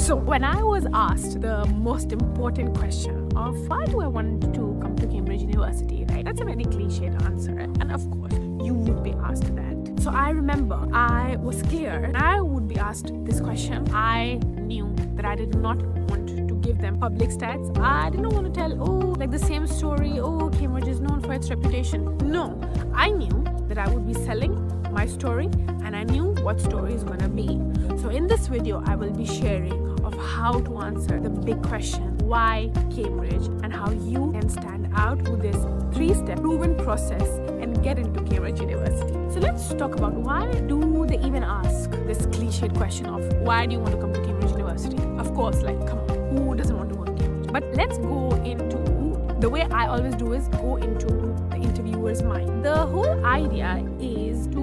So when I was asked the most important question of why do I want to come to Cambridge University, right? That's a very cliched answer. And of course, you would be asked that. So I remember I was clear and I would be asked this question. I knew that I did not want to give them public stats. I didn't want to tell, like the same story, Cambridge is known for its reputation. No, I knew that I would be selling my story and I knew what story is going to be. So in this video, I will be sharing of how to answer the big question, why Cambridge, and how you can stand out with this 3-step proven process and get into Cambridge University. So let's talk about why do they even ask this cliched question of why do you want to come to Cambridge University? Of course, come on, who doesn't want to go to Cambridge? But let's go into, the way I always do is go into the interviewer's mind. The whole idea is to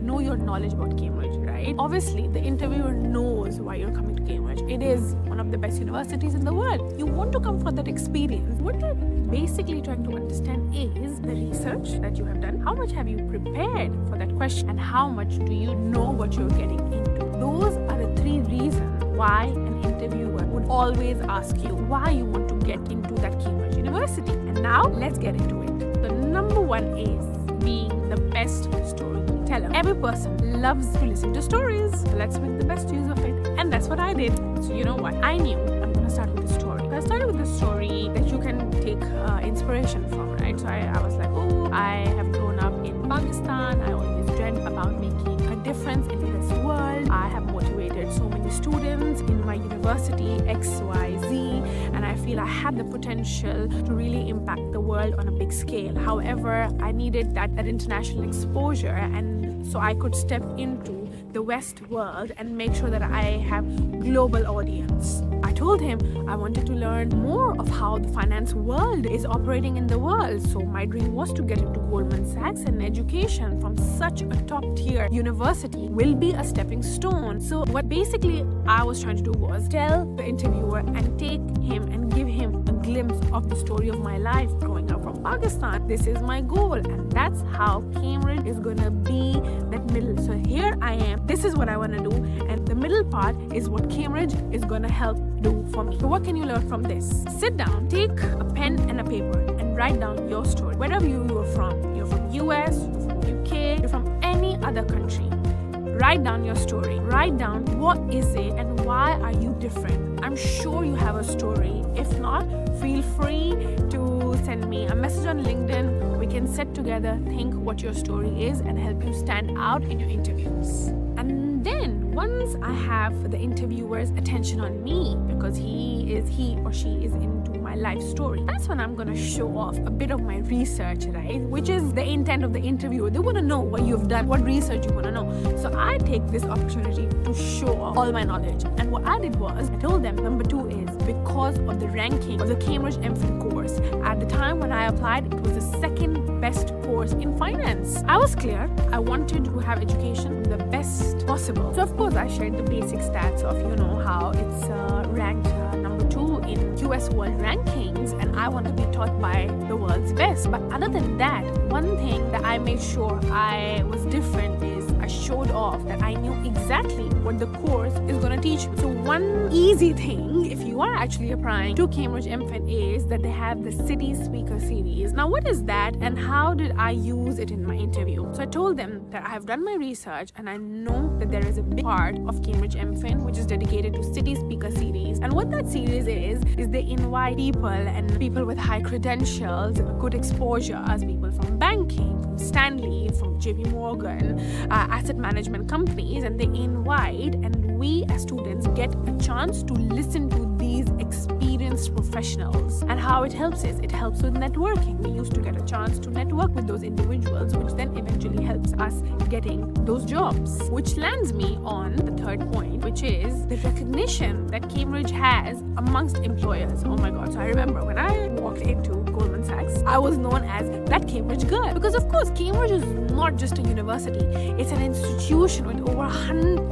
know your knowledge about Cambridge, right? Obviously, the interviewer knows why you're coming to Cambridge. It is one of the best universities in the world. You want to come for that experience. What they're basically trying to understand is the research that you have done. How much have you prepared for that question? And how much do you know what you're getting into? Those are the 3 reasons why an interviewer would always ask you why you want to get into that Cambridge University. And now, let's get into it. The number 1 is being the best storyteller. Every person loves to listen to stories. So let's make the best use of it. And that's what I did. So you know what? I knew I'm going to start with a story. So I started with a story that you can take inspiration from, right? So I was like, I have grown up in Pakistan. I always dreamt about making a difference in this world. I have motivated so many students in my university, XYZ, and I feel I have the potential to really impact the world on a big scale. However, I needed that international exposure, and so I could step into the West world and make sure that I have global audience. I told him I wanted to learn more of how the finance world is operating in the world. So my dream was to get into Goldman Sachs, and education from such a top tier university will be a stepping stone. So what basically I was trying to do was tell the interviewer and take him and give him a glimpse of the story of my life growing up from Pakistan. This is my goal, and that's how Cambridge is gonna be that middle. So here I am. This is what I want to do, and the middle part is what Cambridge is going to help do for me. So what can you learn from this? Sit down, take a pen and a paper and write down your story. Wherever you're from US, you're from UK, you're from any other country. Write down your story. Write down what is it and why are you different. I'm sure you have a story. If not, feel free to send me a message on LinkedIn. We can sit together, think what your story is, and help you stand out in your interviews. And then once I have the interviewer's attention on me, because he or she is into my life story, that's when I'm gonna show off a bit of my research, right? Which is the intent of the interviewer. They wanna know what you've done, what research you wanna know. So I take this opportunity to show off all my knowledge. And what I did was, I told them number 2 is because of the ranking of the Cambridge MFin course. At the time when I applied, it was the 2nd best course in finance. I was clear. I wanted to have education the best possible. So of course, I shared the basic stats of, how it's ranked number 2 in US World Rankings, and I want to be taught by the world's best. But other than that, one thing that I made sure I was different is I showed off that I knew exactly what the course is going to teach me. So one easy thing, if you are actually applying to Cambridge MFin, is that they have the City Speaker Series. Now, what is that and how did I use it in my interview? So I told them that I have done my research and I know that there is a big part of Cambridge MFin which is dedicated to City Speaker Series. And what that series is they invite people with high credentials, good exposure, as people from banking, from Stanley, from JP Morgan, asset management companies, and they invite, and we as students get a chance to listen to these experienced professionals. And how it helps is, it helps with networking. We used to get a chance to network with those individuals, which then eventually helps us getting those jobs. Which lands me on the 3rd point, which is the recognition that Cambridge has amongst employers. Oh my God. So I remember when I walked into Goldman Sachs, I was known as that Cambridge girl. Because of course, Cambridge is not just a university. It's an institution with over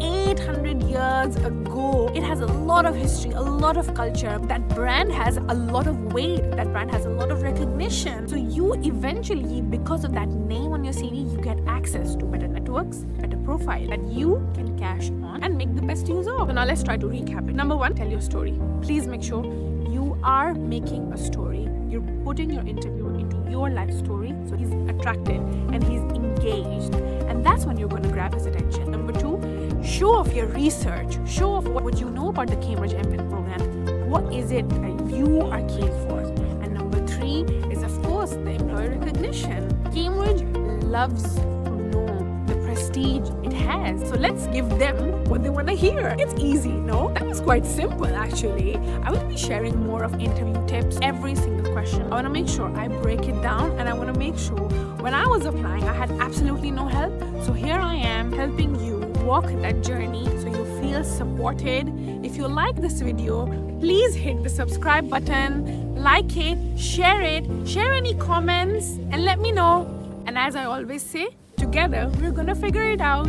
800 years ago. It has a lot of history, a lot of culture that brand has a lot of weight, that brand has a lot of recognition. So you eventually, because of that name on your CV, you get access to better networks, better profile that you can cash on and make the best use of. So now let's try to recap it. Number one, tell your story. Please make sure you are making a story. You're putting your interviewer into your life story so he's attracted and he's engaged. And that's when you're going to grab his attention. Number two, show off your research. Show off what you know about the Cambridge MFin program. What is it that you are keen for? And number three is, of course, the employer recognition. Cambridge loves to know the prestige it has. So let's give them what they want to hear. It's easy, no? That was quite simple, actually. I will be sharing more of interview tips, every single question. I want to make sure I break it down, and I want to make sure when I was applying, I had absolutely no help. So here I am helping you walk that journey so you feel supported. If you like this video, please hit the subscribe button, like it, share any comments, and let me know. And as I always say, together we're gonna figure it out.